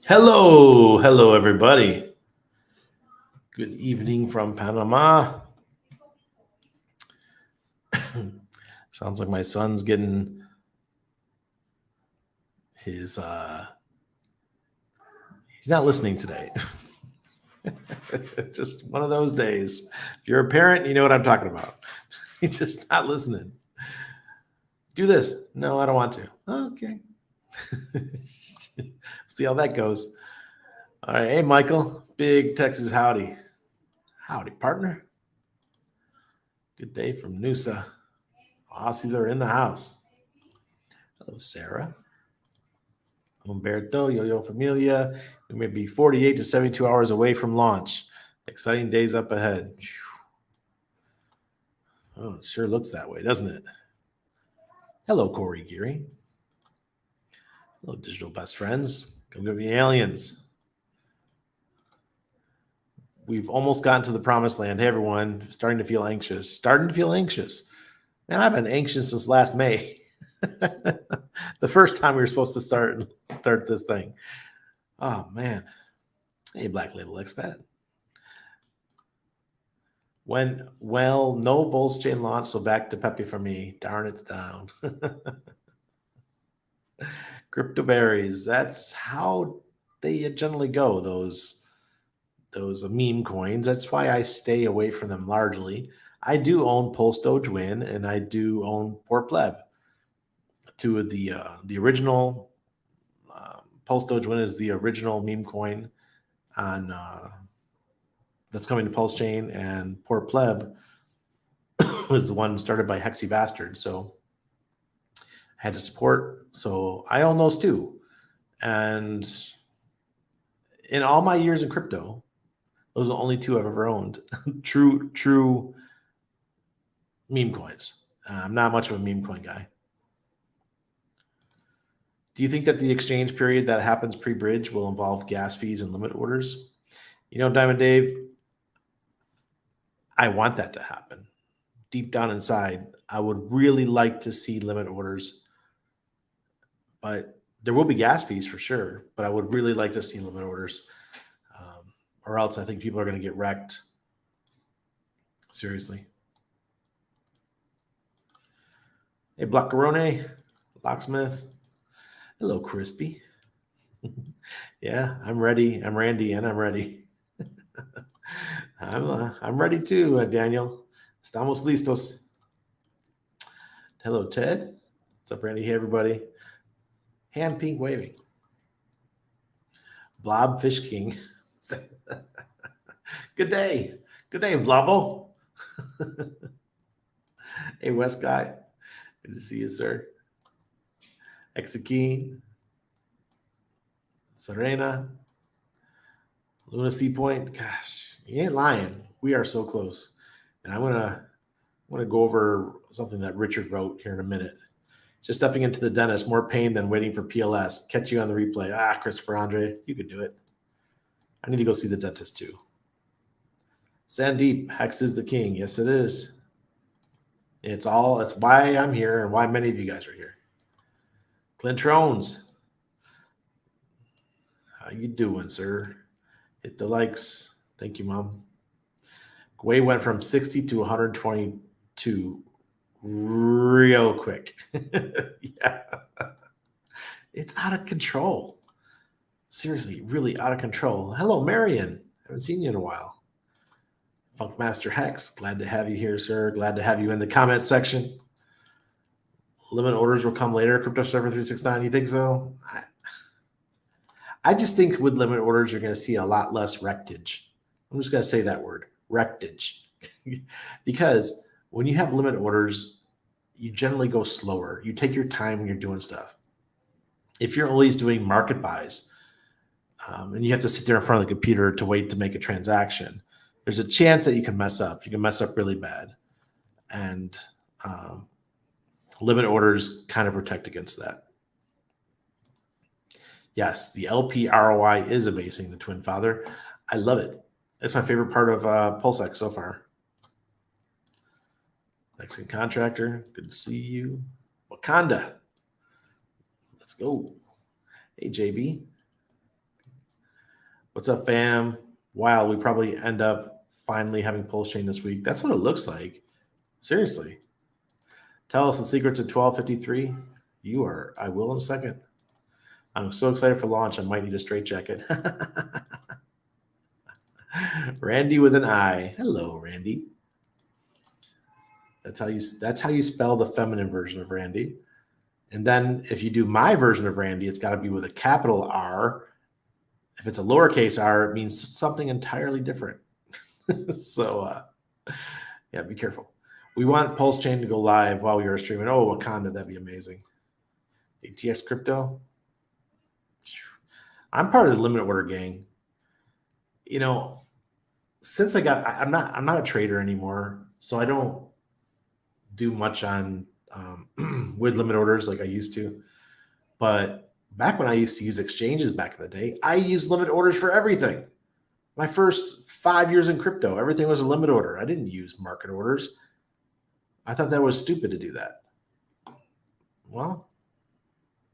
Hello, everybody. Good evening from Panama. Sounds like my son's getting his. He's not listening today. Just one of those days. If you're a parent, you know what I'm talking about. He's just not listening. Do this. No, I don't want to. Okay. See how that goes. All right. Hey, Michael. Big Texas howdy. Howdy, partner. Good day from Noosa. Aussies are in the house. Hello, Sarah. Umberto, Yo-Yo Familia. We may be 48 to 72 hours away from launch. Exciting days up ahead. Oh, it sure looks that way, doesn't it? Hello, Corey Geary. Hello, digital best friends. Come get me, aliens. We've almost gotten to the promised land. Hey, everyone. Starting to feel anxious. Man, I've been anxious since last May. The first time we were supposed to start this thing. Oh, man. Hey, Black Label Expat. No Bulls chain launch, so back to Pepe for me. Darn, it's down. Crypto berries. That's how they generally go. Those meme coins. That's why I stay away from them largely. I do own Pulse Doge Win, and I do own Poor Pleb. Two of the original Pulse Doge Win is the original meme coin on that's coming to Pulse Chain, and Poor Pleb was the one started by Hexy Bastard. So I had to support. So I own those too. And in all my years in crypto, those are the only two I've ever owned. true meme coins. I'm not much of a meme coin guy. Do you think that the exchange period that happens pre-bridge will involve gas fees and limit orders? Diamond Dave, I want that to happen. Deep down inside, I would really like to see limit orders, but there will be gas fees for sure. But I would really like to see limit orders, or else I think people are going to get wrecked. Seriously. Hey, Blockarone, Locksmith. Hello, Crispy. Yeah, I'm ready. I'm Randy, and I'm ready. I'm ready too, Daniel. Estamos listos. Hello, Ted. What's up, Randy? Hey, everybody. Hand pink waving. Blob Fish King. Good day. Good day, Blobbo. Hey, West Guy. Good to see you, sir. Exakeen. Serena. Luna Sea Point. Gosh, you ain't lying. We are so close. And I'm gonna go over something that Richard wrote here in a minute. Just stepping into the dentist, more pain than waiting for PLS. Catch you on the replay. Christopher Andre, you could do it. I need to go see the dentist too. Sandeep, Hex is the king. Yes, it is. It's why I'm here and why many of you guys are here. Clint Trones. How you doing, sir? Hit the likes. Thank you, Mom. Gwei went from 60 to 122 real quick. Yeah. It's out of control. Seriously, really out of control. Hello, Marion. Haven't seen you in a while. Funkmaster Hex, glad to have you here, sir. Glad to have you in the comment section. Limit orders will come later. Crypto Server 369, you think so? I just think with limit orders, you're going to see a lot less wreckage. I'm just going to say that word, wreckage. Because when you have limit orders, you generally go slower. You take your time when you're doing stuff. If you're always doing market buys and you have to sit there in front of the computer to wait to make a transaction, there's a chance that you can mess up. You can mess up really bad. And limit orders kind of protect against that. Yes, the LP ROI is amazing, the Twin Father. I love it. It's my favorite part of PulseX so far. Mexican Contractor, good to see you. Wakanda, let's go. Hey, JB, What's up, fam? Wow, we probably end up finally having pulse chain this week. That's what it looks like. Seriously. Tell us the secrets at 12:53. You are. I will in a second. I'm so excited for launch. I might need a straight jacket. Randy with an I. Hello, Randy. That's how you spell the feminine version of Randy. And then if you do my version of Randy, it's got to be with a capital R. If it's a lowercase r, it means something entirely different. So, yeah, be careful. We want Pulse Chain to go live while we are streaming. Oh, Wakanda, that'd be amazing. ATX Crypto. I'm part of the limit order gang. You know, since I'm not a trader anymore, so I don't do much on with limit orders like I used to. But back when I used to use exchanges back in the day, I used limit orders for everything. My first 5 years in crypto, everything was a limit order. I didn't use market orders. I thought that was stupid to do that. Well,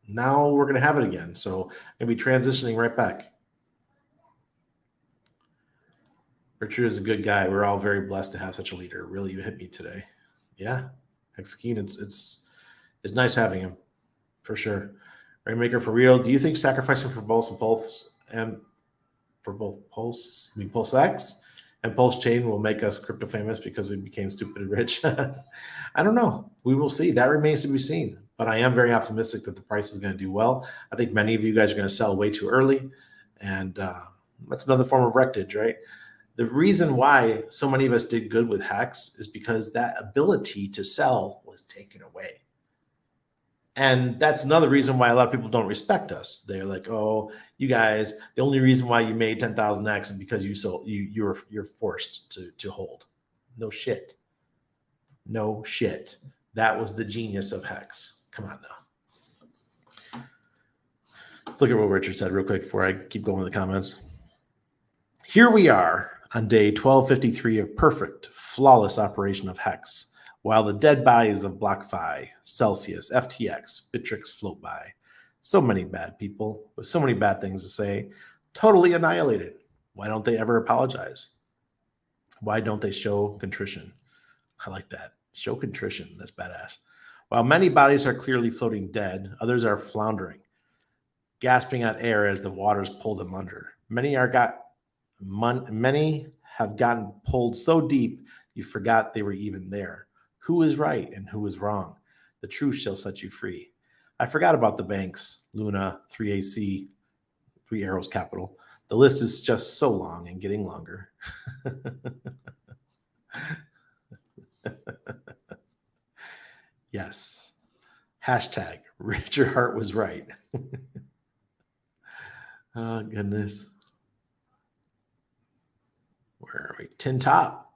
now we're going to have it again. So I'm going to be transitioning right back. Richard is a good guy. We're all very blessed to have such a leader. Really, you hit me today. Yeah, Hexkeen, it's nice having him, for sure. Rainmaker, for real. Do you think sacrificing for Pulse and Pulse and for both Pulse, Pulse X and Pulse Chain will make us crypto famous because we became stupid and rich? I don't know. We will see. That remains to be seen. But I am very optimistic that the price is going to do well. I think many of you guys are going to sell way too early, and that's another form of wreckage, right? The reason why so many of us did good with HEX is because that ability to sell was taken away. And that's another reason why a lot of people don't respect us. They're like, "Oh, you guys, the only reason why you made 10,000x is because you're forced to hold." No shit. No shit. That was the genius of HEX. Come on now. Let's look at what Richard said real quick before I keep going with the comments. Here we are on day 1253 of perfect, flawless operation of HEX, while the dead bodies of BlockFi, Celsius, FTX, Bittrex float by. So many bad people with so many bad things to say, totally annihilated. Why don't they ever apologize? Why don't they show contrition? I like that. Show contrition. That's badass. While many bodies are clearly floating dead, others are floundering, gasping at air as the waters pull them under. Many have gotten pulled so deep you forgot they were even there. Who is right and who is wrong? The truth shall set you free. I forgot about the banks, Luna, 3AC, 3 Arrows Capital. The list is just so long and getting longer. Yes. Hashtag Richard Hart was right. Oh, goodness. Where are we? Tin Top.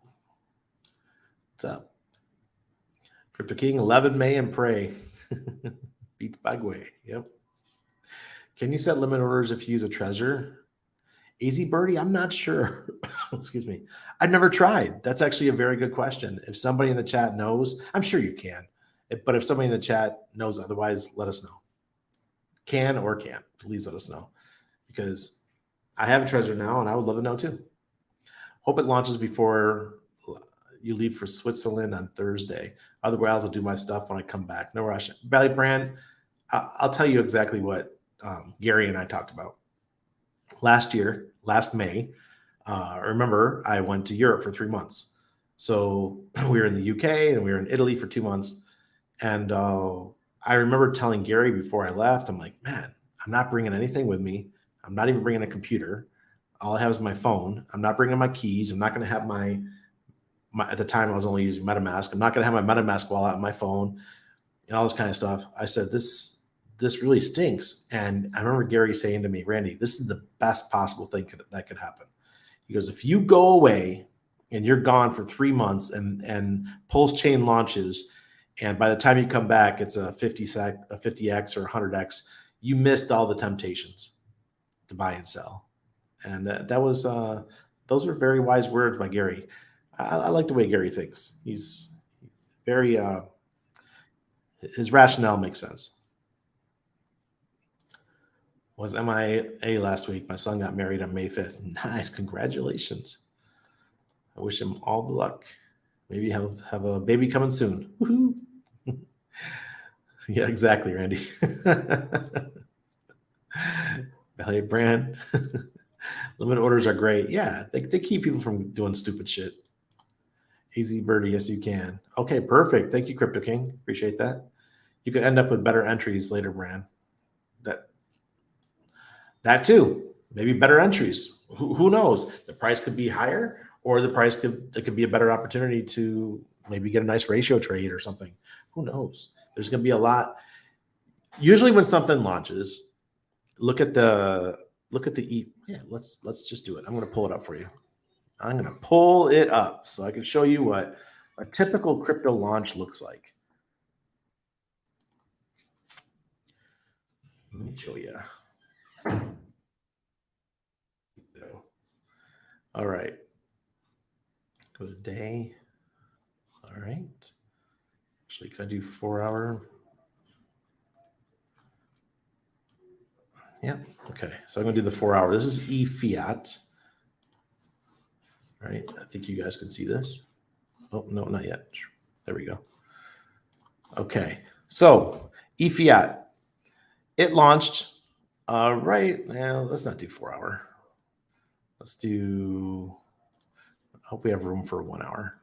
What's up? Crypto King, 11 May and pray. Beats Bagway. Yep. Can you set limit orders if you use a treasure? Easy Birdie, I'm not sure. Excuse me. I've never tried. That's actually a very good question. If somebody in the chat knows, I'm sure you can. But if somebody in the chat knows otherwise, let us know. Can or can't. Please let us know. Because I have a treasure now and I would love to know too. Hope it launches before you leave for Switzerland on Thursday. Otherwise, I'll do my stuff when I come back. No rush. Belly Brand, I'll tell you exactly what Gary and I talked about. Last May, remember, I went to Europe for 3 months. So we were in the UK and we were in Italy for 2 months. And I remember telling Gary before I left, I'm like, man, I'm not bringing anything with me. I'm not even bringing a computer. All I have is my phone. I'm not bringing my keys. I'm not going to have my at the time I was only using MetaMask. I'm not going to have my MetaMask wallet on my phone and all this kind of stuff. I said, this really stinks. And I remember Gary saying to me, Randy, this is the best possible thing that could happen. He goes, if you go away and you're gone for 3 months and Pulse Chain launches, and by the time you come back, it's a 50x or 100x, you missed all the temptations to buy and sell. And that was those were very wise words by Gary. I like the way Gary thinks. He's very his rationale makes sense. Was MIA last week. My son got married on May 5th. Nice. Congratulations. I wish him all the luck. Maybe have a baby coming soon. Woohoo. Yeah, exactly, Randy. Value brand. Limit orders are great. Yeah, they keep people from doing stupid shit. Easy birdie, yes, you can. Okay, perfect. Thank you, Crypto King. Appreciate that. You could end up with better entries later, Brand. That too. Maybe better entries. Who knows? The price could be higher, or it could be a better opportunity to maybe get a nice ratio trade or something. Who knows? There's going to be a lot. Usually, when something launches, look at the yeah. Let's just do it. I'm going to pull it up for you. I'm going to pull it up so I can show you what a typical crypto launch looks like. Let me show you. All right. Go to day. All right. Actually, can I do 4 hour? Yeah. Okay. So I'm going to do the 4 hour. This is eFiat. All right. I think you guys can see this. Oh, no, not yet. There we go. Okay. So eFiat, it launched right now. Let's not do 4 hour. Let's do, I hope we have room for 1 hour.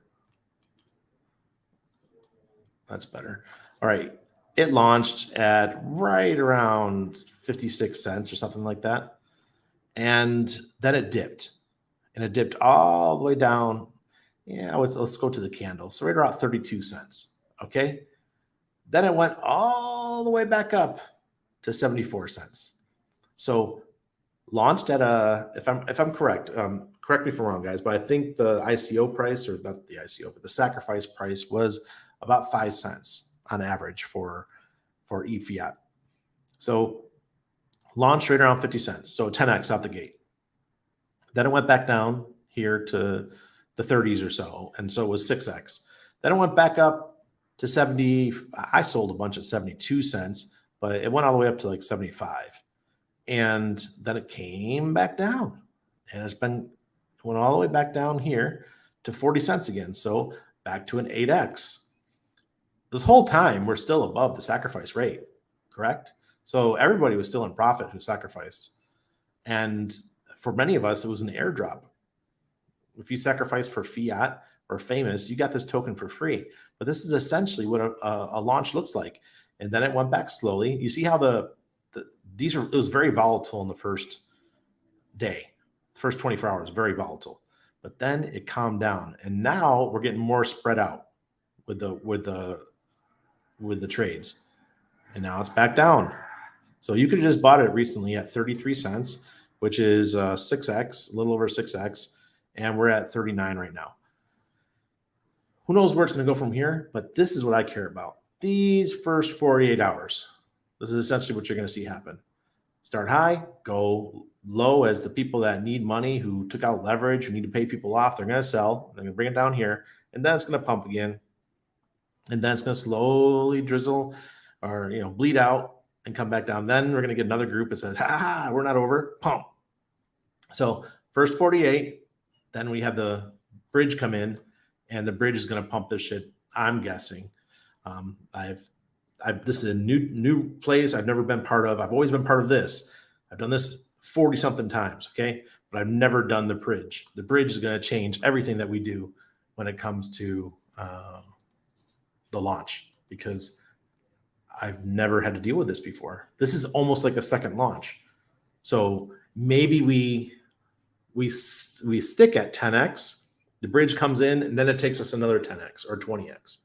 That's better. All right. It launched at right around 56 cents or something like that. And then it dipped. And it dipped all the way down. Yeah, let's go to the candle. So right around 32 cents. Okay. Then it went all the way back up to 74 cents. So launched at if I'm correct, correct me if I'm wrong, guys, but I think the ICO price, or not the ICO, but the sacrifice price was about 5 cents on average for eFiat. So launched right around 50 cents. So 10x out the gate. Then it went back down here to the 30s or so. And so it was 6x. Then it went back up to 70. I sold a bunch at 72 cents, but it went all the way up to like 75. And then it came back down. And went all the way back down here to 40 cents again. So back to an 8x. This whole time, we're still above the sacrifice rate, correct? So everybody was still in profit who sacrificed. And for many of us, it was an airdrop. If you sacrificed for fiat or famous, you got this token for free. But this is essentially what a launch looks like. And then it went back slowly. You see how it was very volatile in the first day. First 24 hours, very volatile. But then it calmed down. And now we're getting more spread out with the trades. And now it's back down. So you could have just bought it recently at 33 cents, which is 6x, a little over 6x, and we're at 39 right now. Who knows where it's going to go from here, but this is what I care about. These first 48 hours. This is essentially what you're going to see happen. Start high, go low as the people that need money, who took out leverage, who need to pay people off, they're going to sell. They're going to bring it down here, and then it's going to pump again. And then it's going to slowly drizzle or bleed out and come back down. Then we're going to get another group that says, we're not over, pump. So first 48, then we have the bridge come in, and the bridge is going to pump this shit, I'm guessing. This is a new place I've never been part of. I've always been part of this. I've done this 40 something times, okay? But I've never done the bridge. The bridge is going to change everything that we do when it comes to the launch, because I've never had to deal with this before. This is almost like a second launch. So maybe we stick at 10x, the bridge comes in, and then it takes us another 10x or 20x.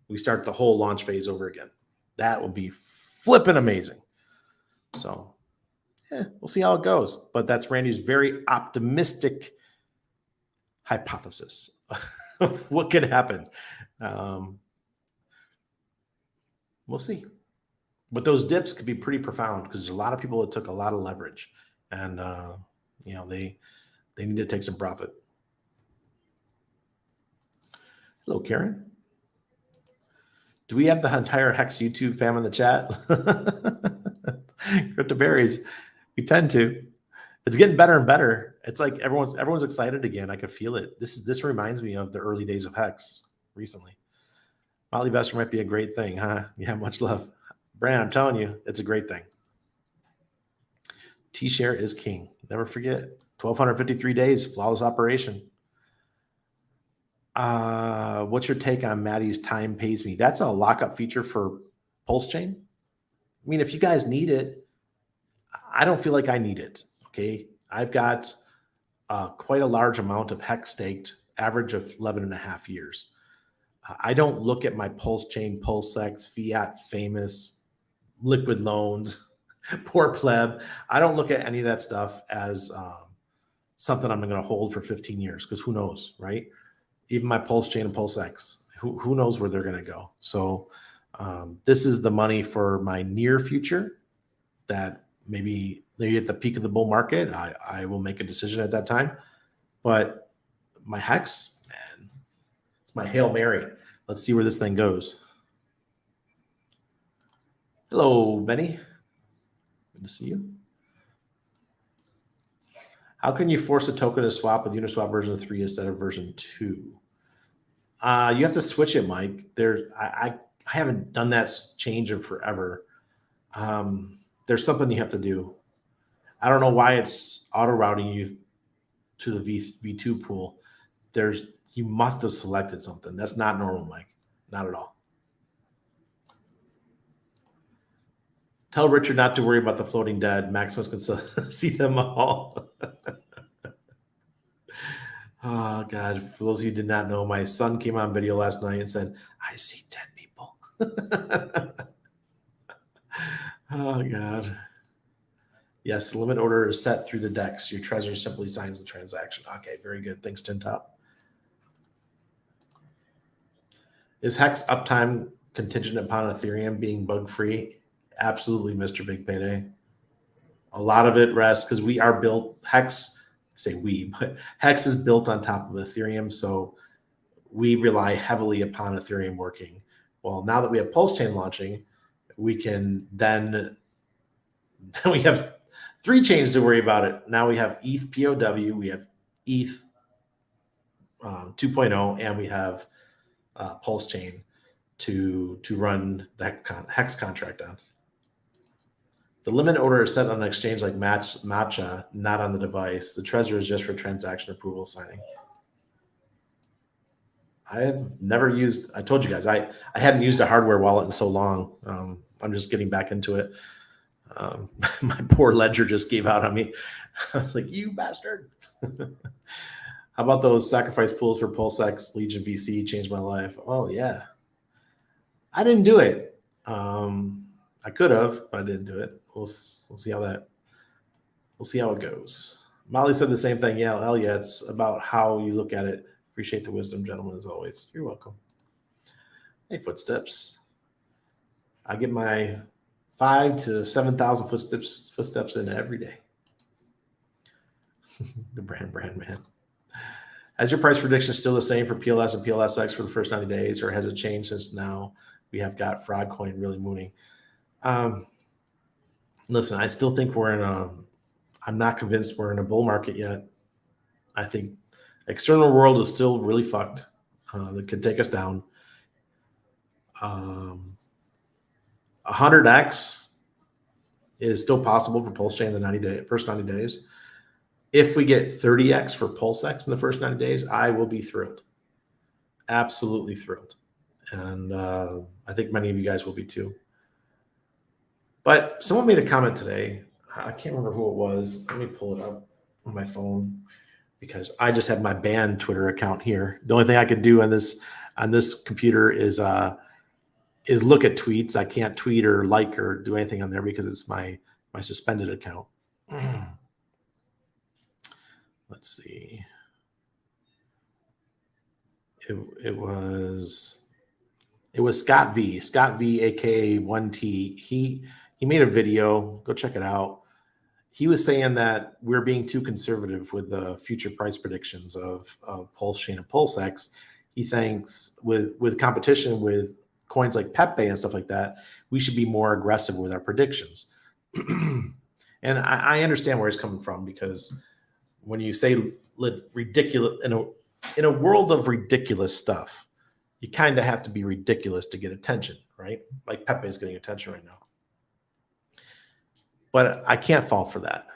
We start the whole launch phase over again. That would be flipping amazing. So we'll see how it goes. But that's Randy's very optimistic hypothesis of what could happen. We'll see. But those dips could be pretty profound, because there's a lot of people that took a lot of leverage, and they need to take some profit. Hello, Karen. Do we have the entire HEX YouTube fam in the chat? Crypto Berries. We tend to. It's getting better and better. It's like everyone's excited again. I could feel it. This reminds me of the early days of HEX recently. Motley Vester might be a great thing, huh? Yeah, much love. Brand, I'm telling you, it's a great thing. T-share is king. Never forget. 1,253 days, flawless operation. What's your take on Maddie's time pays me? That's a lockup feature for Pulse Chain. I mean, if you guys need it, I don't feel like I need it. Okay. I've got quite a large amount of HEX staked, average of 11 and a half years. I don't look at my Pulse Chain, PulseX, Fiat, Famous, liquid loans, poor pleb. I don't look at any of that stuff as something I'm going to hold for 15 years because who knows, right? Even my Pulse Chain and PulseX, who knows where they're going to go. So this is the money for my near future that maybe at the peak of the bull market, I will make a decision at that time. But my HEX, man, it's my Hail Mary. Let's see where this thing goes. Hello, Benny. Good to see you. How can you force a token to swap with Uniswap version 3 instead of version 2? You have to switch it, Mike. I haven't done that change in forever. There's something you have to do. I don't know why it's auto routing you to the V2 pool. You must have selected something. That's not normal, Mike. Not at all. Tell Richard not to worry about the floating dead. Maximus can see them all. Oh, God. For those of you who did not know, my son came on video last night and said, I see dead people. Oh, God. Yes, the limit order is set through the DEX. Your treasurer simply signs the transaction. Okay, very good. Thanks, Tin Top. Is HEX uptime contingent upon Ethereum being bug-free? Absolutely, Mr. Big Payday. A lot of it rests because we are built, HEX, but HEX is built on top of Ethereum, so we rely heavily upon Ethereum working. Well, now that we have Pulse Chain launching, we can then we have 3 chains to worry about it. Now we have ETH POW, we have ETH 2.0, and we have Pulse Chain to run that HEX contract on. The limit order is set on an exchange like Matcha, not on the device. The treasurer is just for transaction approval signing. I have never used, I told you guys, I hadn't used a hardware wallet in so long. I'm just getting back into it. My poor ledger just gave out on me. I was like, you bastard. How about those sacrifice pools for PulseX, Legion VC changed my life? Oh, yeah. I didn't do it. I could have, but I didn't do it. We'll see how it goes. Molly said the same thing. Yeah, hell yeah. It's about how you look at it. Appreciate the wisdom, gentlemen, as always. You're welcome. Hey, footsteps. I get my 5,000 to 7,000 footsteps in every day. The brand man. Has your price prediction still the same for PLS and PLSX for the first 90 days, or has it changed since now we have got fraud coin really mooning? Listen, I still think I'm not convinced we're in a bull market yet. I think external world is still really fucked. That could take us down. 100x is still possible for Pulse Chain in the first 90 days. If we get 30x for PulseX in the first 90 days, I will be thrilled. Absolutely thrilled. And I think many of you guys will be too. But someone made a comment today. I can't remember who it was. Let me pull it up on my phone because I just have my banned Twitter account here. The only thing I could do on this computer is look at tweets. I can't tweet or like or do anything on there because it's my suspended account. Let's see. It was Scott V, aka 1T. He made a video. Go check it out. He was saying that we're being too conservative with the future price predictions of Pulse Chain and PulseX. He thinks with competition with coins like Pepe and stuff like that, we should be more aggressive with our predictions. And I understand where he's coming from, because when you say ridiculous in a world of ridiculous stuff, you kind of have to be ridiculous to get attention, right? Like Pepe is getting attention right now. But I can't fall for that.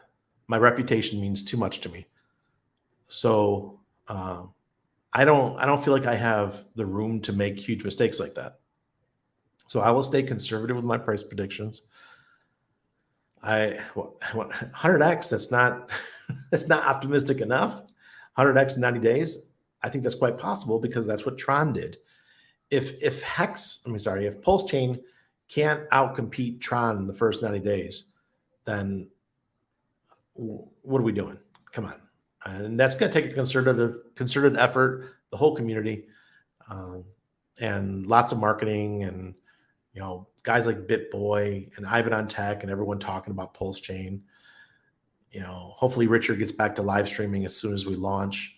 My reputation means too much to me. So I don't feel like I have the room to make huge mistakes like that. So I will stay conservative with my price predictions. 100x, that's not that's not optimistic enough. 100x in 90 days, I think that's quite possible, because that's what Tron did. If HEX, if Pulse Chain can't outcompete Tron in the first 90 days, then what are we doing? Come on. And that's going to take a concerted effort, the whole community, and lots of marketing, and guys like BitBoy and Ivan on Tech and everyone talking about Pulse Chain. Hopefully Richard gets back to live streaming as soon as we launch,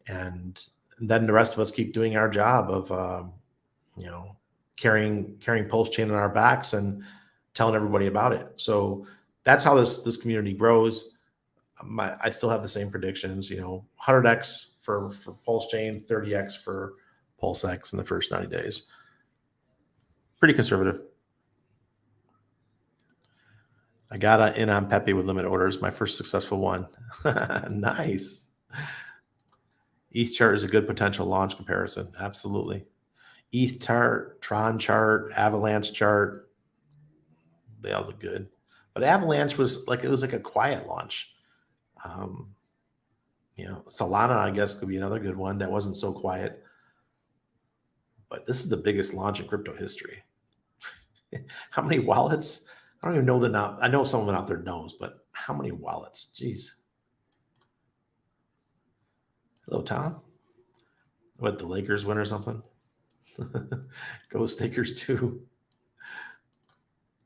and then the rest of us keep doing our job of carrying Pulse Chain on our backs and telling everybody about it. So that's how this community grows. I still have the same predictions, 100x for Pulse Chain, 30x for PulseX in the first 90 days. Pretty conservative. I got in on Pepe with limit orders, my first successful one. Nice. ETH chart is a good potential launch comparison. Absolutely. ETH chart, Tron chart, Avalanche chart, they all look good. But Avalanche was like a quiet launch. Solana, I guess, could be another good one that wasn't so quiet. But this is the biggest launch in crypto history. How many wallets? I don't even know now. I know someone out there knows, but how many wallets? Jeez. Hello, Tom. What, the Lakers win or something? Go Stakers too.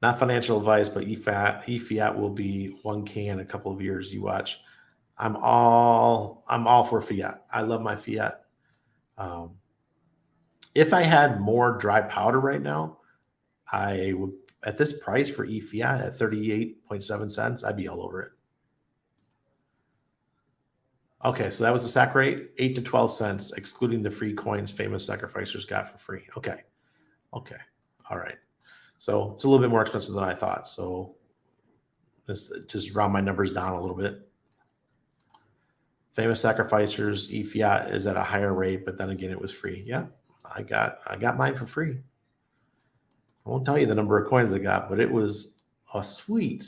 Not financial advice, but eFiat will be 1K in a couple of years. You watch. I'm all for fiat. I love my fiat. If I had more dry powder right now, I would, at this price for eFiat at 38.7 cents, I'd be all over it. Okay, so that was the SAC rate, 8 to 12 cents, excluding the free coins famous sacrificers got for free. Okay. All right. So it's a little bit more expensive than I thought. So this just round my numbers down a little bit. Famous sacrificers, eFiat is at a higher rate, but then again, it was free. Yeah, I got mine for free. I won't tell you the number of coins I got, but it was a sweet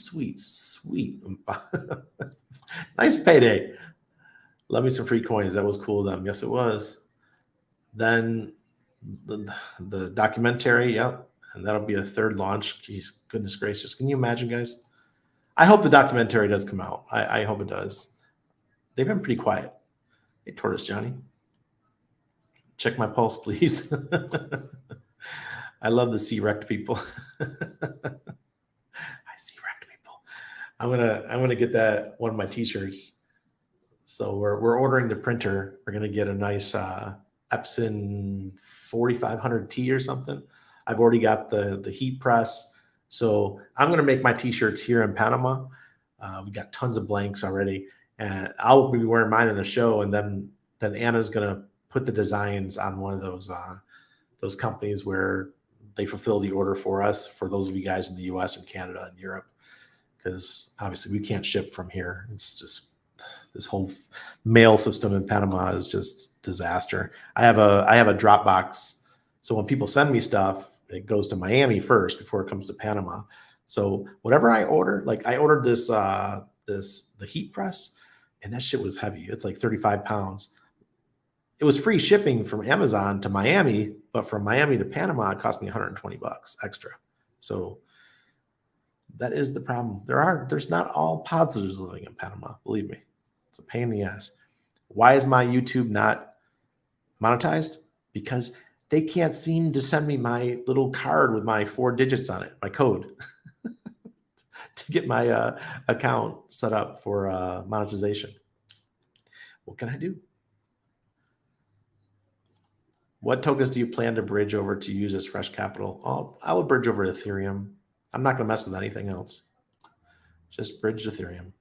nice payday. Love me some free coins. That was cool of them. Yes, it was. Then the documentary, yep. And that'll be a third launch. Geez, goodness gracious. Can you imagine, guys? I hope the documentary does come out. I hope it does. They've been pretty quiet. Hey, Tortoise Johnny. Check my pulse, please. I love to see wrecked people. I see wrecked people. I'm gonna get that one of my t-shirts. So we're ordering the printer. We're gonna get a nice Epson 4500T or something. I've already got the heat press. So I'm going to make my t-shirts here in Panama. We got tons of blanks already, and I'll be wearing mine in the show. And then Anna's going to put the designs on one of those companies where they fulfill the order for us, for those of you guys in the US and Canada and Europe, because obviously we can't ship from here. It's just this whole mail system in Panama is just disaster. I have a Dropbox. So when people send me stuff, it goes to Miami first before it comes to Panama. So whatever I order, like I ordered the heat press, and that shit was heavy. It's like 35 pounds. It was free shipping from Amazon to Miami, but from Miami to Panama, it cost me $120 extra. So that is the problem. There's not all positives living in Panama. Believe me, it's a pain in the ass. Why is my YouTube not monetized? Because they can't seem to send me my little card with my 4 digits on it, my code, to get my account set up for monetization. What can I do? What tokens do you plan to bridge over to use as fresh capital? Oh, I would bridge over Ethereum. I'm not going to mess with anything else. Just bridged Ethereum.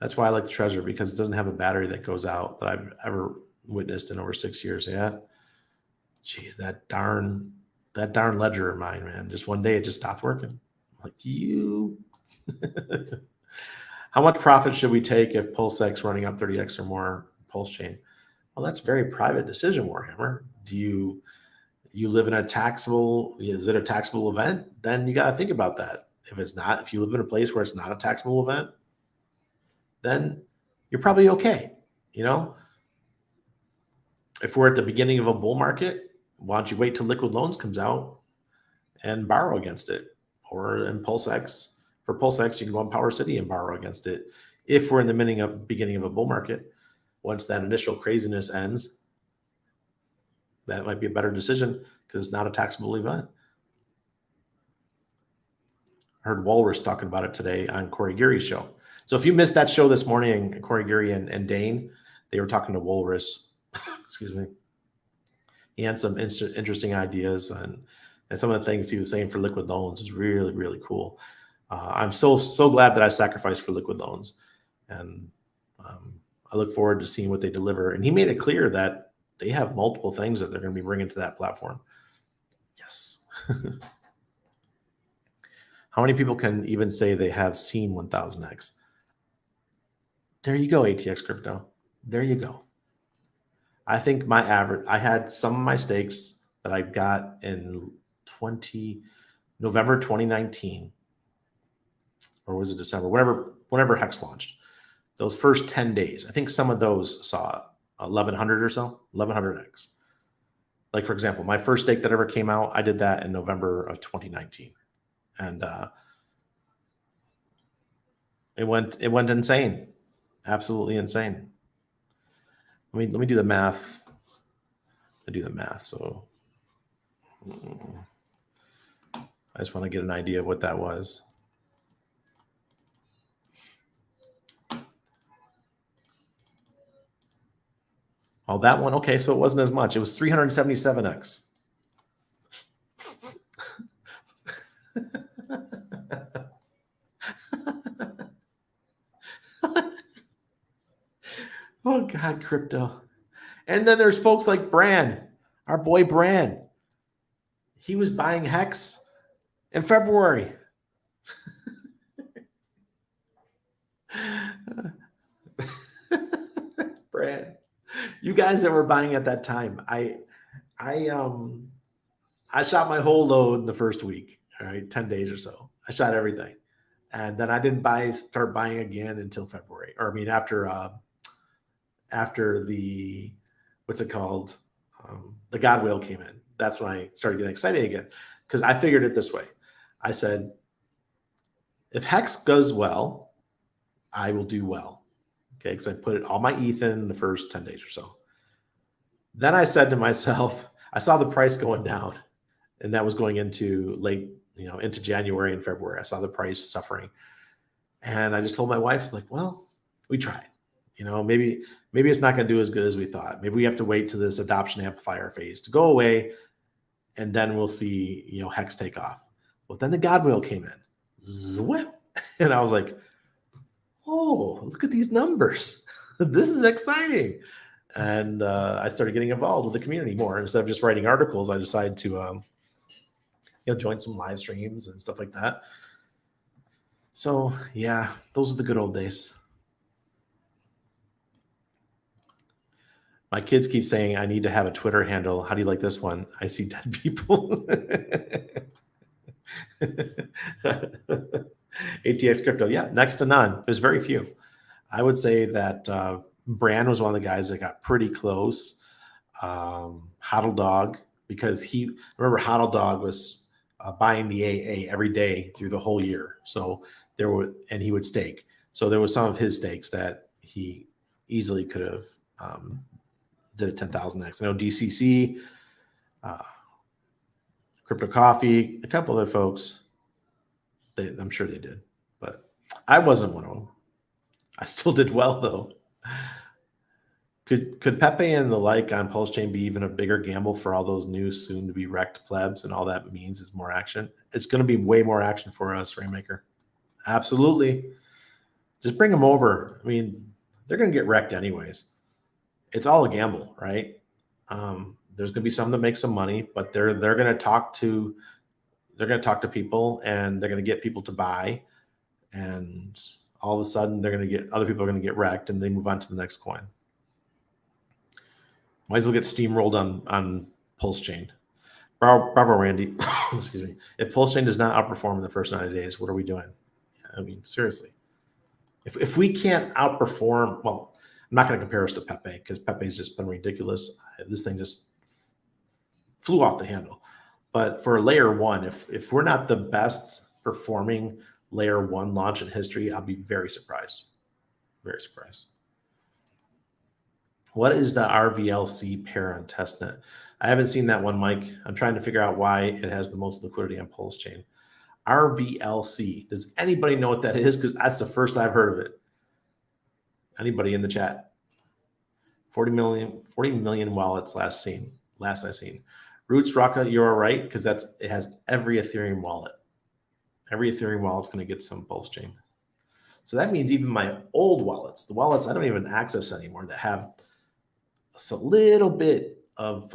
That's why I like the Trezor, because it doesn't have a battery that goes out that I've ever witnessed in over 6 years. Yeah. Jeez, that darn ledger of mine, man. Just one day it just stopped working. I'm like, you. How much profit should we take if PulseX running up 30x or more Pulse chain? Well, that's a very private decision, Warhammer. Do you live in a taxable, is it a taxable event? Then you got to think about that. If it's not, if you live in a place where it's not a taxable event, then you're probably okay. You know, if we're at the beginning of a bull market, why don't you wait till liquid loans comes out and borrow against it? Or in PulseX, for PulseX, you can go on Power City and borrow against it. If we're in the beginning of a bull market, once that initial craziness ends, that might be a better decision because it's not a taxable event. I heard Walrus talking about it today on Corey Geary's show. So if you missed that show this morning, Corey Geary and Dane, they were talking to Walrus. Excuse me. He had some interesting ideas, and some of the things he was saying for liquid loans is really, really cool. I'm so glad that I sacrificed for liquid loans, and I look forward to seeing what they deliver. And he made it clear that they have multiple things that they're going to be bringing to that platform. Yes. How many people can even say they have seen 1000x? There you go, ATX Crypto. There you go. I think my average, I had some of my stakes that I got in November 2019, or was it December? Whenever HEX launched. Those first 10 days, I think some of those saw 1100 or so, 1100x. Like, for example, my first stake that ever came out, I did that in November of 2019. And it went insane. Absolutely insane. Let me do the math. So I just want to get an idea of what that was. Oh, that one. Okay, so it wasn't as much. It was 377x. Oh God, crypto. And then there's folks like Bran, our boy Bran. He was buying HEX in February. Bran, you guys that were buying at that time, I shot my whole load in the first week. All right, 10 days or so. I shot everything, and then I didn't start buying again until February. Or I mean, after the what's it called? The God Whale came in. That's when I started getting excited again, because I figured it this way. I said, if HEX goes well, I will do well. Okay, because I put all my ETH in the first 10 days or so. Then I said to myself, I saw the price going down, and that was going into into January and February. I saw the price suffering, and I just told my wife, like, well, we tried. Maybe it's not going to do as good as we thought. Maybe we have to wait to this adoption amplifier phase to go away, and then we'll see, HEX take off. Well, then the God Whale came in, zwip, and I was like, oh, look at these numbers. This is exciting. And I started getting involved with the community more. Instead of just writing articles, I decided to join some live streams and stuff like that. So yeah, those are the good old days. My kids keep saying I need to have a Twitter handle. How do you like this one? I see dead people. ATX Crypto, yeah, next to none. There's very few. I would say that Bran was one of the guys that got pretty close. Hodl Dog, because remember Hodl Dog was buying the AA every day through the whole year. So and he would stake. So there was some of his stakes that he easily could have did a 10,000x. I know DCC, Crypto Coffee, a couple other folks. I'm sure they did, but I wasn't one of them. I still did well though. Could Pepe and the like on Pulse Chain be even a bigger gamble for all those new soon to be wrecked plebs, and all that means is more action? It's going to be way more action for us, Rainmaker. Absolutely. Just bring them over. I mean, they're going to get wrecked anyways. It's all a gamble, right? There's going to be some that make some money, but they're going to talk to people, and they're going to get people to buy, and all of a sudden they're going to get other people are going to get wrecked, and they move on to the next coin. Might as well get steamrolled on Pulse Chain. Bravo, Randy. Excuse me. If Pulse Chain does not outperform in the first 90 days, what are we doing? I mean, seriously. If we can't outperform, well, I'm not going to compare us to Pepe because Pepe's just been ridiculous. This thing just flew off the handle. But for layer one, if we're not the best performing layer one launch in history, I'll be very surprised. Very surprised. What is the RVLC pair on testnet? I haven't seen that one, Mike. I'm trying to figure out why it has the most liquidity on Pulse Chain. RVLC. Does anybody know what that is? Because that's the first I've heard of it. Anybody in the chat? 40 million wallets last I seen. Roots Rocka, you're all right, because it has every Ethereum wallet. Every Ethereum wallet's going to get some Pulse Chain. So that means even my old wallets, the wallets I don't even access anymore, that have a little bit of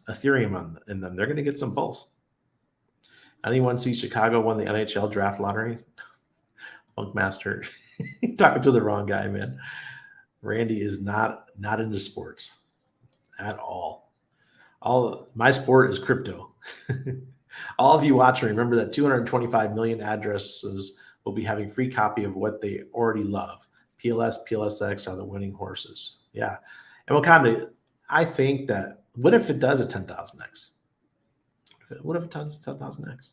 Ethereum in them, they're going to get some Pulse. Anyone see Chicago won the NHL draft lottery? Funkmaster, talking to the wrong guy, man. Randy is not into sports at all. My sport is crypto. All of you watching, remember that 225 million addresses will be having free copy of what they already love. PLS, PLSX are the winning horses. Yeah. And Wakanda, I think that, what if it does a 10,000x? What if it does 10,000x?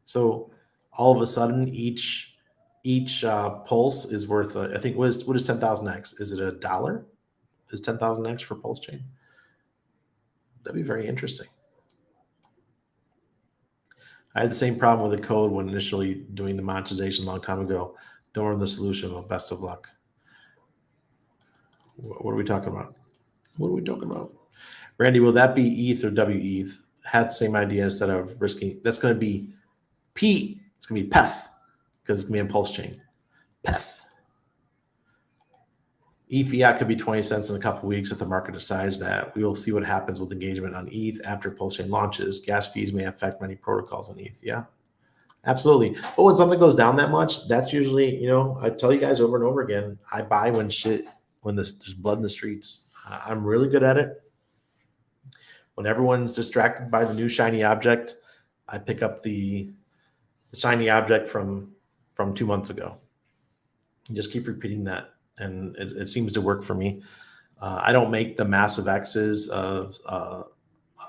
So all of a sudden, each pulse is worth, I think, what is 10,000x? Is it $1? Is 10,000x for Pulse Chain? That'd be very interesting. I had the same problem with the code when initially doing the monetization a long time ago. Don't remember the solution. Well, best of luck. What are we talking about? What are we talking about? Randy, will that be ETH or WETH? Had the same idea instead of risking. That's going to be P. It's going to be PETH because it's going to be on Pulse Chain. PETH. ETH could be 20 cents in a couple of weeks if the market decides that. We will see what happens with engagement on ETH after Pulse Chain launches. Gas fees may affect many protocols on ETH. Yeah, absolutely. But when something goes down that much, that's usually, I tell you guys over and over again, I buy when there's blood in the streets. I'm really good at it. When everyone's distracted by the new shiny object, I pick up the shiny object from 2 months ago. And just keep repeating that. And it seems to work for me. I don't make the massive X's of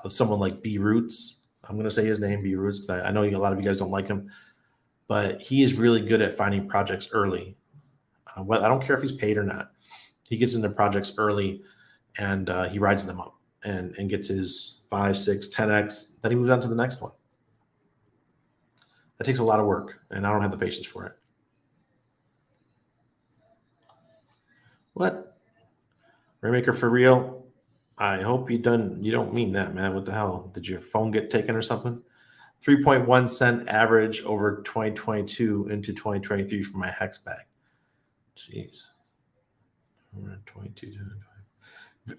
someone like B Roots. I'm going to say his name, B Roots, because I know a lot of you guys don't like him. But he is really good at finding projects early. I don't care if he's paid or not. He gets into projects early, and he rides them up and gets his 5, 6, 10x. Then he moves on to the next one. That takes a lot of work, and I don't have the patience for it. What? Rainmaker for real? I hope you don't mean that, man. What the hell? Did your phone get taken or something? 3.1 cent average over 2022 into 2023 for my HEX bag. Jeez. 22.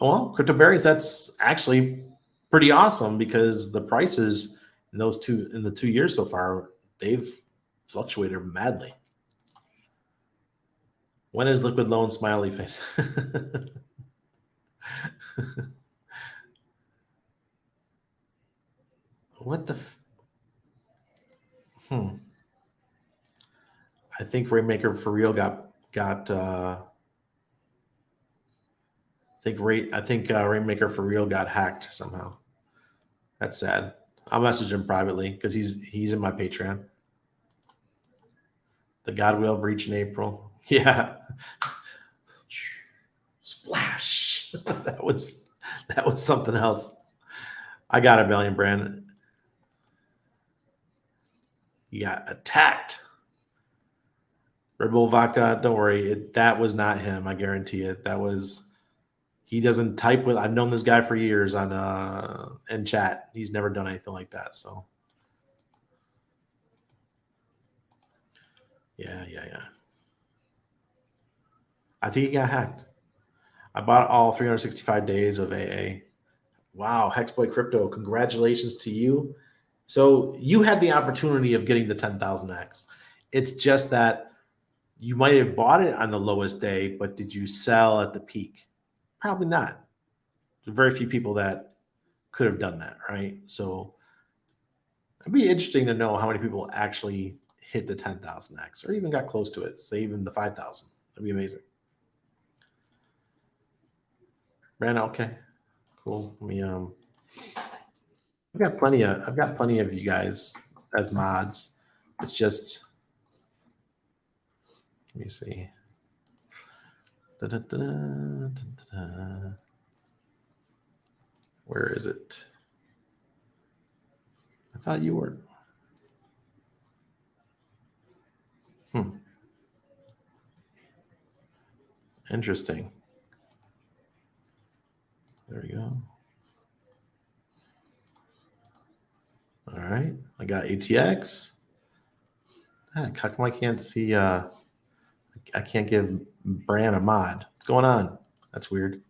Well, CryptoBerries, that's actually pretty awesome because the prices in the 2 years so far, they've fluctuated madly. When is liquid loan smiley face? What the? I think Rainmaker for real got. I think Rainmaker for real got hacked somehow. That's sad. I'll message him privately because he's in my Patreon. The Godwill breach in April. Yeah. Splash. that was something else. I got a Valiant brand. You got attacked. Red Bull Vodka, don't worry. That was not him. I guarantee it. That was He doesn't type with. I've known this guy for years on in chat. He's never done anything like that. So yeah. I think he got hacked. I bought all 365 days of AA. Wow, Hexboy Crypto, congratulations to you. So you had the opportunity of getting the 10,000x. It's just that you might have bought it on the lowest day, but did you sell at the peak? Probably not. There are very few people that could have done that, right? So it'd be interesting to know how many people actually hit the 10,000x or even got close to it, say even the 5,000. That'd be amazing. Ran okay, cool. Let me I've got plenty of you guys as mods. It's just, let me see. Where is it? I thought you were. Interesting. There we go. All right. I got ATX. Heck, how come I can't see? I can't give Bran a mod. What's going on? That's weird.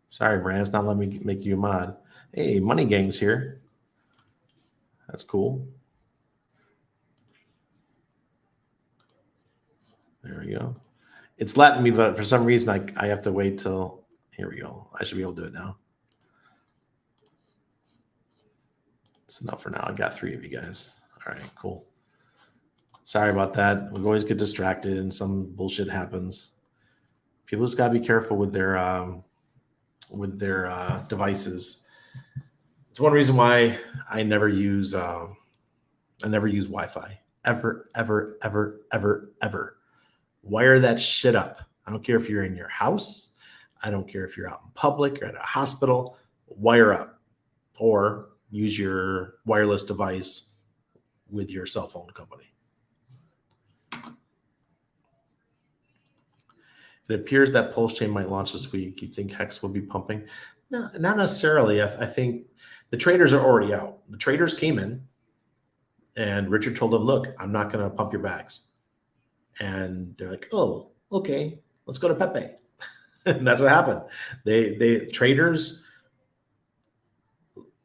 Sorry, Bran. It's not letting me make you a mod. Hey, Money Gang's here. That's cool. There we go. It's letting me, but for some reason, I have to wait till. Here we go. I should be able to do it now. It's enough for now. I got 3 of you guys. All right, cool. Sorry about that. We always get distracted and some bullshit happens. People just gotta be careful with their devices. It's one reason why I never use Wi-Fi ever. Wire that shit up. I don't care if you're in your house. I don't care if you're out in public or at a hospital. Wire up, or use your wireless device with your cell phone company. It appears that Pulse Chain might launch this week. You think HEX will be pumping? No, not necessarily. I think the traders are already out. The traders came in, and Richard told them, "Look, I'm not going to pump your bags." And they're like, "Oh, okay, let's go to Pepe." And that's what happened. They traders,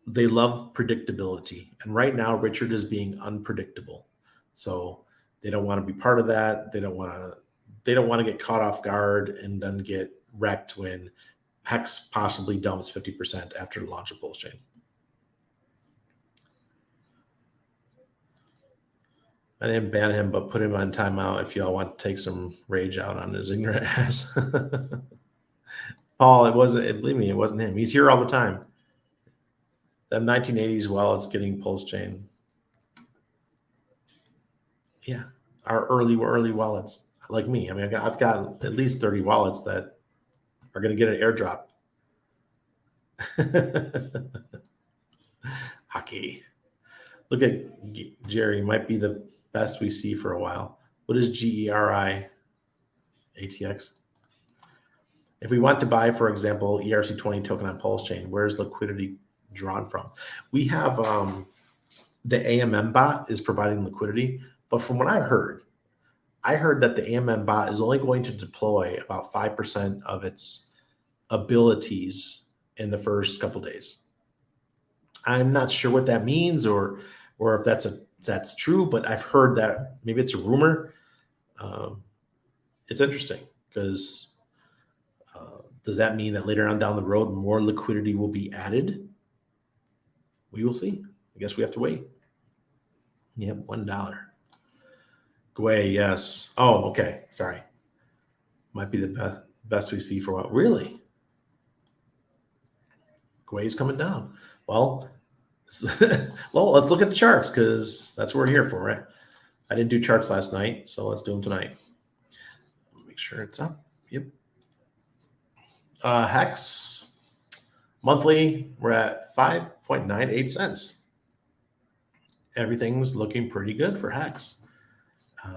they love predictability, and right now Richard is being unpredictable. So they don't want to be part of that. They don't want to get caught off guard and then get wrecked when HEX possibly dumps 50% after the launch of Pulse Chain. I didn't ban him, but put him on timeout if y'all want to take some rage out on his ignorant ass. Paul, believe me, it wasn't him. He's here all the time. The 1980s wallets getting Pulse Chain. Yeah, our early wallets, like me. I mean, I've got at least 30 wallets that are going to get an airdrop. Hockey. Look at Jerry. Might be the best we see for a while. What is GERI? ATX. If we want to buy, for example, ERC20 token on Pulse Chain, where's liquidity drawn from? We have the AMM bot is providing liquidity, but from what I heard that the AMM bot is only going to deploy about 5% of its abilities in the first couple days. I'm not sure what that means or if that's true, but I've heard that maybe it's a rumor. It's interesting because does that mean that later on down the road more liquidity will be added? We will see. I guess we have to wait. Yep, $1. Gwei, yes. Oh, okay. Sorry. Might be the best we see for a while. Really? Gwei's coming down. Well, let's look at the charts because that's what we're here for, right? I didn't do charts last night, so let's do them tonight. Make sure it's up. Yep. HEX monthly, we're at 5.98 cents. Everything's looking pretty good for HEX.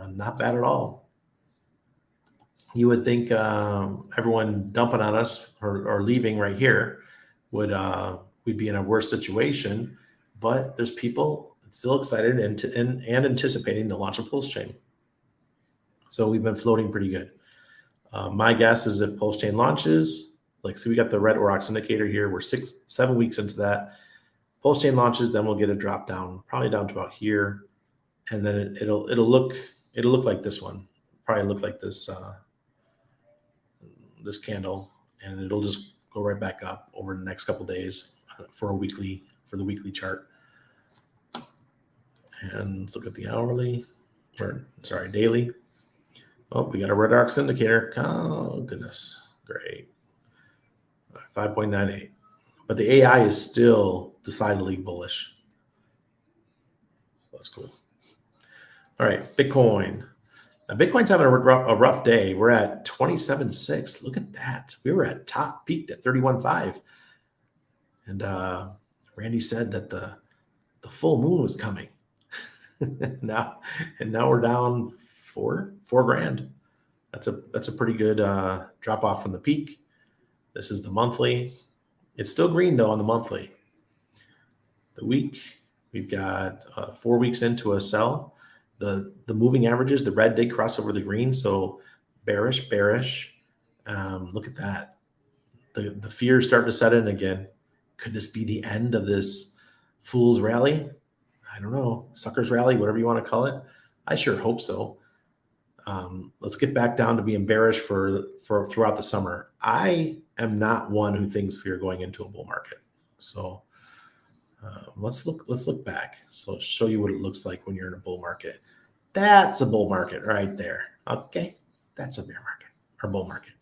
Not bad at all. you would think everyone dumping on us or leaving right here would we'd be in a worse situation, but there's people still excited and anticipating the launch of Pulse Chain. So we've been floating pretty good. My guess is if Pulse Chain launches, like, so we got the red Aurochs indicator here. We're 6-7 weeks into that. Pulse Chain launches, then we'll get a drop down, probably down to about here, and then it'll look like this one. Probably look like this this candle, and it'll just go right back up over the next couple of days for the weekly chart. And let's look at the daily. Oh, we got a red Aurochs indicator. Oh, goodness. Great. 5.98. But the AI is still decidedly bullish. That's cool. All right, Bitcoin. Now, Bitcoin's having a rough day. We're at 27.6. Look at that. We were at peaked at 31.5. And Randy said that the full moon was coming. now we're down four grand. That's a pretty good drop off from the peak. This is the monthly. It's still green though on the monthly. The week, we've got 4 weeks into a sell. The moving averages, the red did cross over the green, so bearish. Look at that. The fear is starting to set in again. Could this be the end of this fool's rally? I don't know, sucker's rally, whatever you want to call it. I sure hope so. Let's get back down to being bearish for throughout the summer. I am not one who thinks we are going into a bull market. So let's look back. So I'll show you what it looks like when you're in a bull market. That's a bull market right there. Okay, that's a bear market or bull market.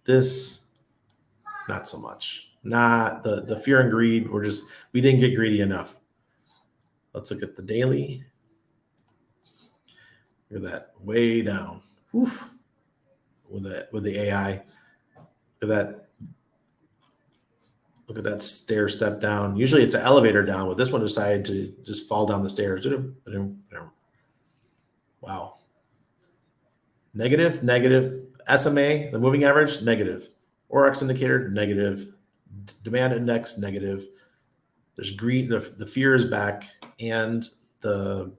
This, not so much. Not the fear and greed. We didn't get greedy enough. Let's look at the daily. Look at that, way down. Oof. With the AI. Look at that stair step down. Usually it's an elevator down, but this one decided to just fall down the stairs. Wow. Negative. SMA, the moving average, negative. Aurochs indicator, negative. Demand index, negative. There's greed. The fear is back, and the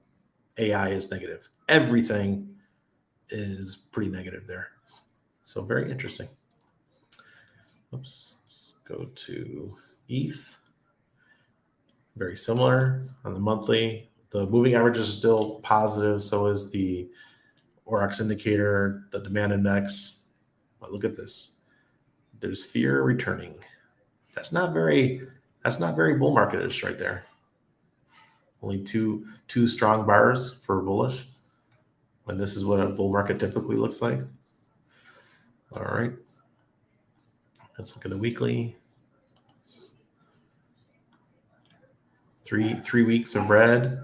AI is negative. Everything is pretty negative there. So very interesting. Oops. Let's go to ETH. Very similar on the monthly. The moving average is still positive. So is the Aurochs indicator, the demand index. But look at this. There's fear returning. That's not very bull market-ish right there. Only two strong bars for bullish, when this is what a bull market typically looks like. All right. Let's look at the weekly. 3 weeks of red.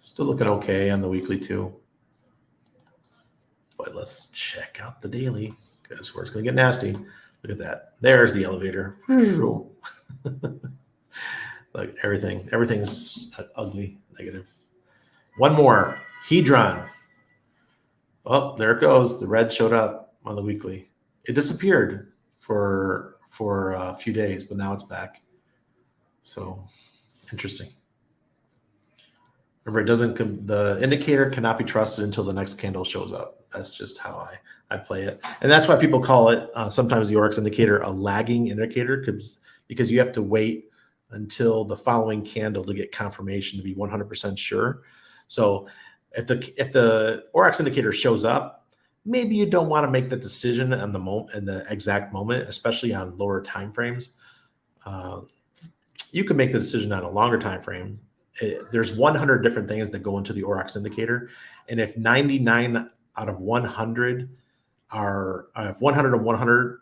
Still looking okay on the weekly too. But let's check out the daily, because where it's going to get nasty. Look at that. There's the elevator. Like everything's ugly, negative. One more, Hedron. Oh, there it goes. The red showed up on the weekly. It disappeared for a few days, but now it's back. So interesting. Remember, the indicator cannot be trusted until the next candle shows up. That's just how I play it. And that's why people call it sometimes the Aurochs indicator a lagging indicator, because you have to wait until the following candle to get confirmation to be 100% sure. So if the Aurochs indicator shows up, maybe you don't want to make the decision on the moment, in the exact moment, especially on lower time frames. You can make the decision on a longer time frame. There's 100 different things that go into the Aurochs indicator, and if 99 out of 100 if 100 of 100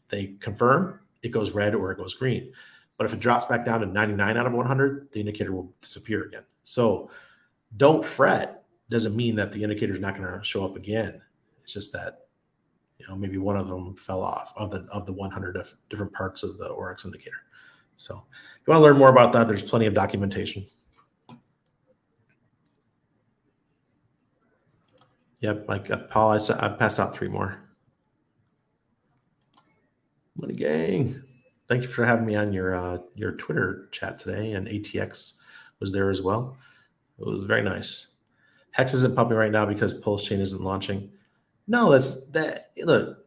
they confirm, it goes red or it goes green. But if it drops back down to 99 out of 100, the indicator will disappear again. So don't fret. Doesn't mean that the indicator is not going to show up again. It's just that, maybe one of them fell off of the 100 different parts of the Aurochs indicator. So if you want to learn more about that, there's plenty of documentation. Yep, like Paul, I passed out 3 more. Money gang. Thank you for having me on your Twitter chat today, and ATX was there as well. It was very nice. Hex isn't pumping right now because Pulse Chain isn't launching. No, that's that. Look,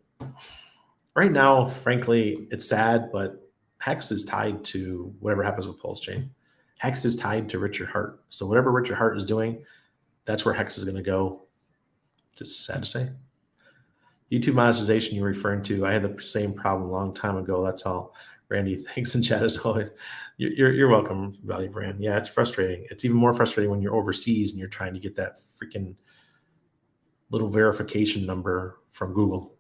right now, frankly, it's sad, but Hex is tied to whatever happens with Pulse Chain. Hex is tied to Richard Hart. So whatever Richard Hart is doing, that's where Hex is going to go. Just sad to say. YouTube monetization you're referring to, I had the same problem a long time ago. That's all. Randy, thanks in chat as always. You're welcome, Value Brand. Yeah, it's frustrating. It's even more frustrating when you're overseas and you're trying to get that freaking little verification number from Google.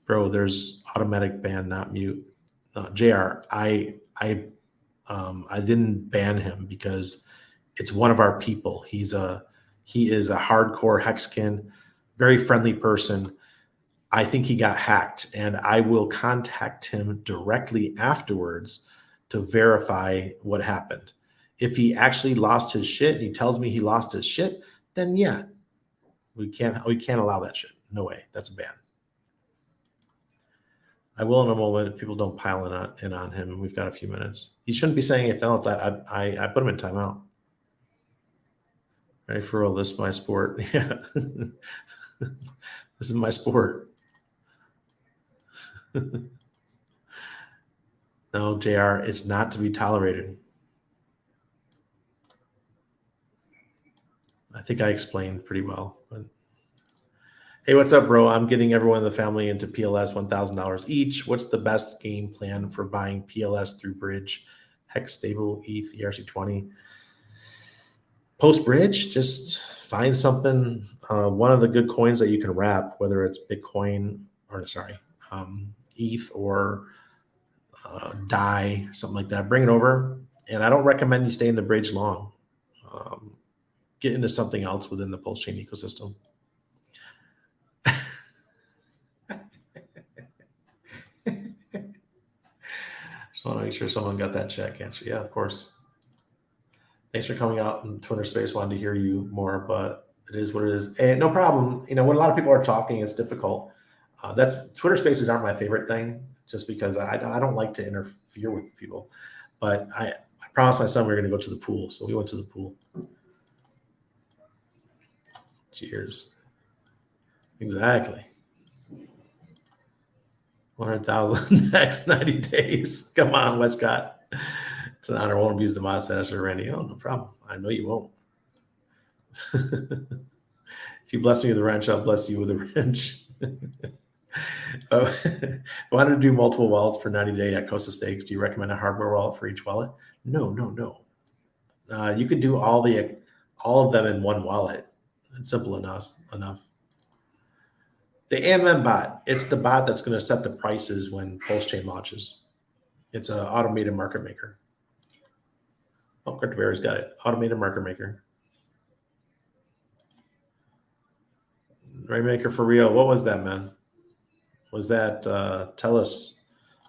Bro, there's automatic ban, not mute. JR, I didn't ban him because it's one of our people. He is a hardcore Hexkin, very friendly person. I think he got hacked, and I will contact him directly afterwards to verify what happened. If he actually lost his shit, and he tells me he lost his shit, then yeah, we can't allow that shit. No way, that's a ban. I will in a moment if people don't pile in on him. We've got a few minutes. He shouldn't be saying anything else. I put him in timeout. Right, for real, this is my sport. Yeah. This is my sport. No, JR, it's not to be tolerated. I think I explained pretty well. But hey, what's up, bro? I'm getting everyone in the family into PLS, $1,000 each. What's the best game plan for buying PLS through Bridge, Hex Stable, ETH, ERC20? Post Bridge, just find something. One of the good coins that you can wrap, whether it's Bitcoin or ETH or DAI, something like that. Bring it over, and I don't recommend you stay in the bridge long. Get into something else within the Pulse Chain ecosystem. Just want to make sure someone got that check answer. Yeah, of course. Thanks for coming out in Twitter space. Wanted to hear you more, but it is what it is. And no problem. You know, when a lot of people are talking, it's difficult. That's Twitter spaces aren't my favorite thing, just because I don't like to interfere with people. But I promised my son we were going to go to the pool, so we went to the pool. Cheers. Exactly. 100,000 next 90 days. Come on, Westcott. It's an honor. I won't abuse the mod status or Randy. Oh, no problem. I know you won't. If you bless me with a wrench, I'll bless you with a wrench. I wanted to do multiple wallets for 90 day at Costa Stakes. Do you recommend a hardware wallet for each wallet? No. You could do all of them in one wallet. It's simple enough. The AMM bot, it's the bot that's going to set the prices when Pulse Chain launches. It's an automated market maker. Oh, Cryptoberry's got it. Automated market maker. Rainmaker for real. What was that, man? Was that, tell us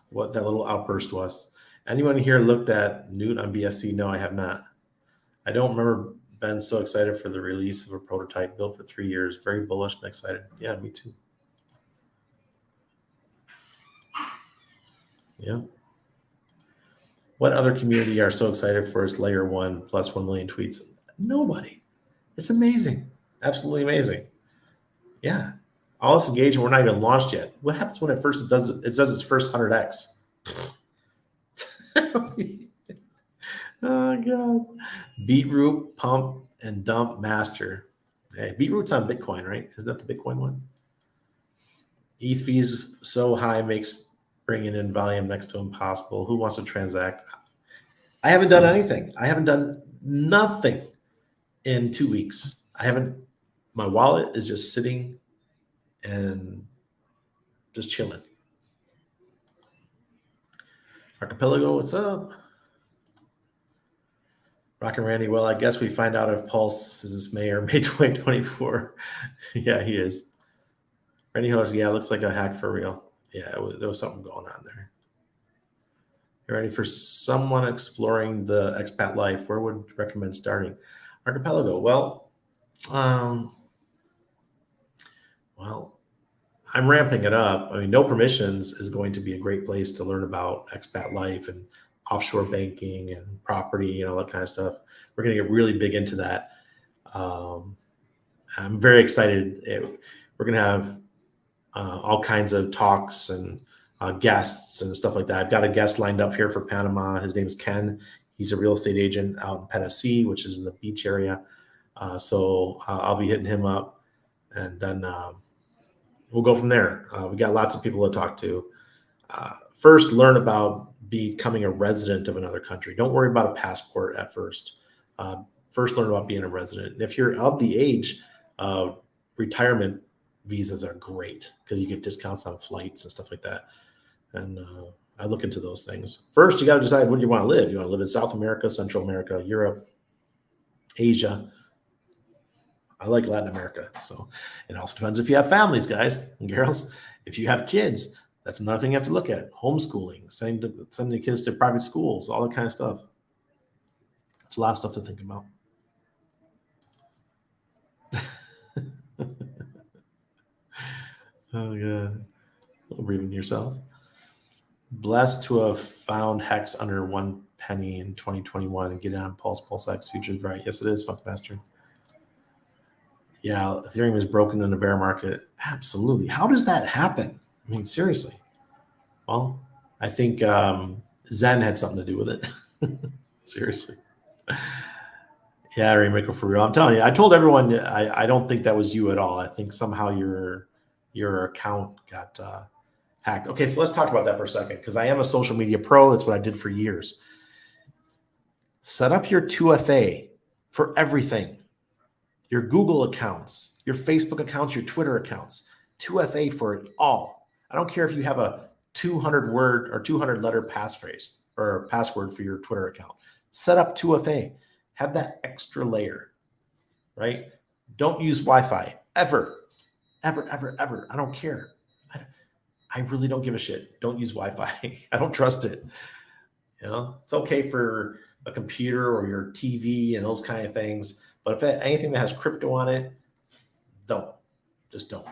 what that little outburst was. Anyone here looked at Newt on BSC? No, I have not. I don't remember been so excited for the release of a prototype built for 3 years. Very bullish and excited. Yeah, me too. Yeah. What other community are so excited for its layer 1 plus 1 million tweets? Nobody. It's amazing. Absolutely amazing. Yeah. All this engagement, we're not even launched yet. What happens when it does its first 100x? Oh God. Beetroot, pump, and dump master. Hey, Beetroot's on Bitcoin, right? Isn't that the Bitcoin one? ETH fees so high makes bringing in volume next to impossible. Who wants to transact? I haven't done anything. I haven't done nothing in 2 weeks. My wallet is just sitting and just chilling. Archipelago, what's up? Rock and Randy, well, I guess we find out if Pulse is this May or May 2024. Yeah, he is. Randy Hillers, yeah, looks like a hack for real. Yeah, there was something going on there. You ready for someone exploring the expat life? Where would you recommend starting? Archipelago. Well, Well, I'm ramping it up. I mean, no permissions is going to be a great place to learn about expat life and offshore banking and property and all that kind of stuff. We're going to get really big into that. I'm very excited. We're going to have all kinds of talks and guests and stuff like that. I've got a guest lined up here for Panama. His name is Ken. He's a real estate agent out in Tennessee, which is in the beach area. So I'll be hitting him up, and then we'll go from there. We got lots of people to talk to. First, learn about becoming a resident of another country. Don't worry about a passport at first. First, learn about being a resident. And if you're of the age, retirement visas are great because you get discounts on flights and stuff like that. And I look into those things. First, you got to decide where you want to live. You want to live in South America, Central America, Europe, Asia. I like Latin America. So it also depends if you have families, guys and girls. If you have kids, that's another thing you have to look at. Homeschooling, sending the kids to private schools, all that kind of stuff. It's a lot of stuff to think about. Oh, God. Breathing yourself. Blessed to have found HEX under 1 penny in 2021 and get it on Pulse X futures, right? Yes, it is, Funkmaster. Yeah, Ethereum is broken in the bear market. Absolutely. How does that happen? I mean, seriously. Well, I think Zen had something to do with it. Seriously. Yeah, Rainmaker, for real. I'm telling you, I told everyone I don't think that was you at all. I think somehow your account got hacked. Okay, so let's talk about that for a second because I am a social media pro. That's what I did for years. Set up your 2FA for everything. Your Google accounts, your Facebook accounts, your Twitter accounts. 2FA for it all. I don't care if you have a 200 word or 200 letter passphrase or password for your Twitter account. Set up 2FA. Have that extra layer, right? Don't use Wi-Fi ever. Ever. I don't care. I really don't give a shit. Don't use Wi-Fi. I don't trust it. You know, it's okay for a computer or your TV and those kind of things. But if anything that has crypto on it, don't. Just don't.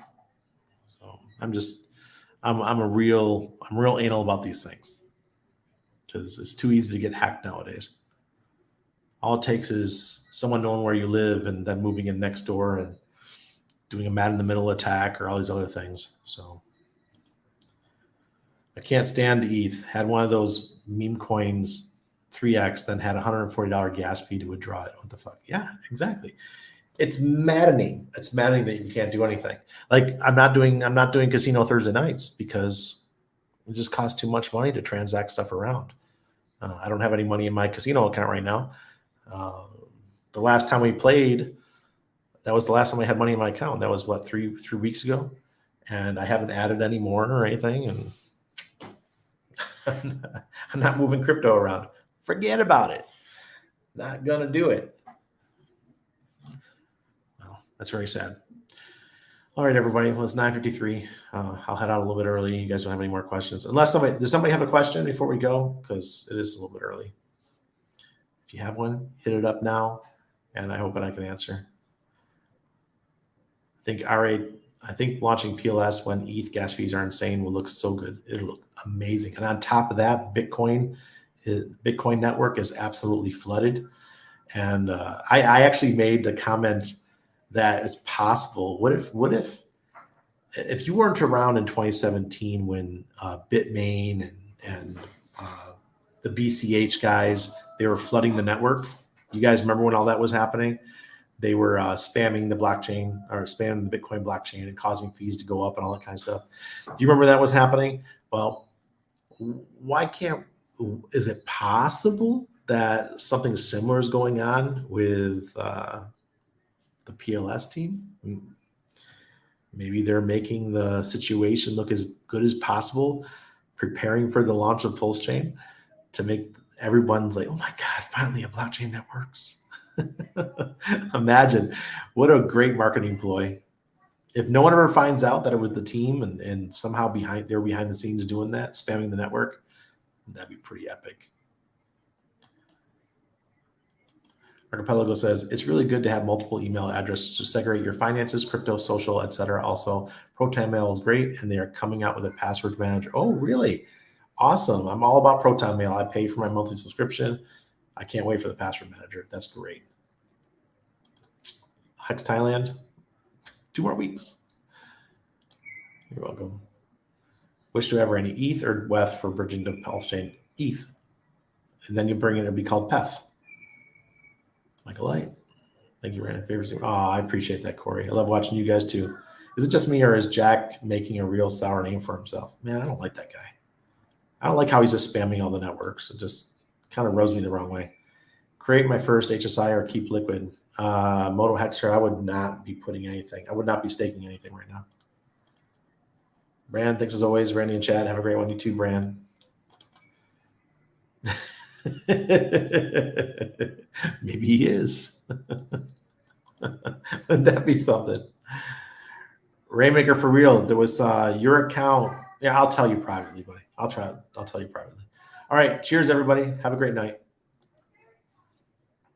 So I'm real anal about these things because it's too easy to get hacked nowadays. All it takes is someone knowing where you live and then moving in next door and doing a man in the middle attack or all these other things. So I can't stand ETH. Had one of those meme coins 3x, then had $140 gas fee to withdraw it. What the fuck? Yeah, exactly. It's maddening. It's maddening that you can't do anything. Like I'm not doing casino Thursday nights because it just costs too much money to transact stuff around. I don't have any money in my casino account right now. The last time we played, that was the last time I had money in my account. That was what, three weeks ago, and I haven't added any more or anything. And I'm not moving crypto around. Forget about it. Not gonna do it. Well, that's very sad. All right, everybody. Well, it's 9:53. I'll head out a little bit early. You guys don't have any more questions, unless does somebody have a question before we go? Because it is a little bit early. If you have one, hit it up now, and I hope that I can answer. I think launching PLS when ETH gas fees are insane will look so good. It'll look amazing. And on top of that, Bitcoin network is absolutely flooded. And I actually made the comment that it's possible. What if you weren't around in 2017 when Bitmain and the BCH guys, they were flooding the network? You guys remember when all that was happening? They were spamming the blockchain or spamming the Bitcoin blockchain and causing fees to go up and all that kind of stuff. Do you remember that was happening? Well, is it possible that something similar is going on with the PLS team? Maybe they're making the situation look as good as possible, preparing for the launch of Pulse Chain to make everyone's like, oh my God, finally a blockchain that works. Imagine what a great marketing ploy. If no one ever finds out that it was the team and somehow they're behind the scenes doing that, spamming the network, that'd be pretty epic. Archipelago says, it's really good to have multiple email addresses to segregate your finances, crypto, social, etc. Also, Proton Mail is great, and they are coming out with a password manager. Oh, really? Awesome. I'm all about Proton Mail. I pay for my monthly subscription. I can't wait for the password manager. That's great. HEX Thailand, 2 more weeks. You're welcome. Wish to ever any ETH or WETH for bridging to Pulse Chain? ETH. And then you bring it, it'll be called PEF. Michael Light. Thank you, Random Favors. Oh, I appreciate that, Corey. I love watching you guys too. Is it just me, or is Jack making a real sour name for himself? Man, I don't like that guy. I don't like how he's just spamming all the networks. It just kind of rubs me the wrong way. Create my first HSI or keep liquid. Moto Hexer, I would not be putting anything. I would not be staking anything right now. Brand, thanks as always. Randy and Chad, have a great one. You too, Brand. Maybe he is. Wouldn't that be something? Rainmaker, for real, there was your account. Yeah, I'll tell you privately, buddy. I'll tell you privately. All right. Cheers, everybody. Have a great night.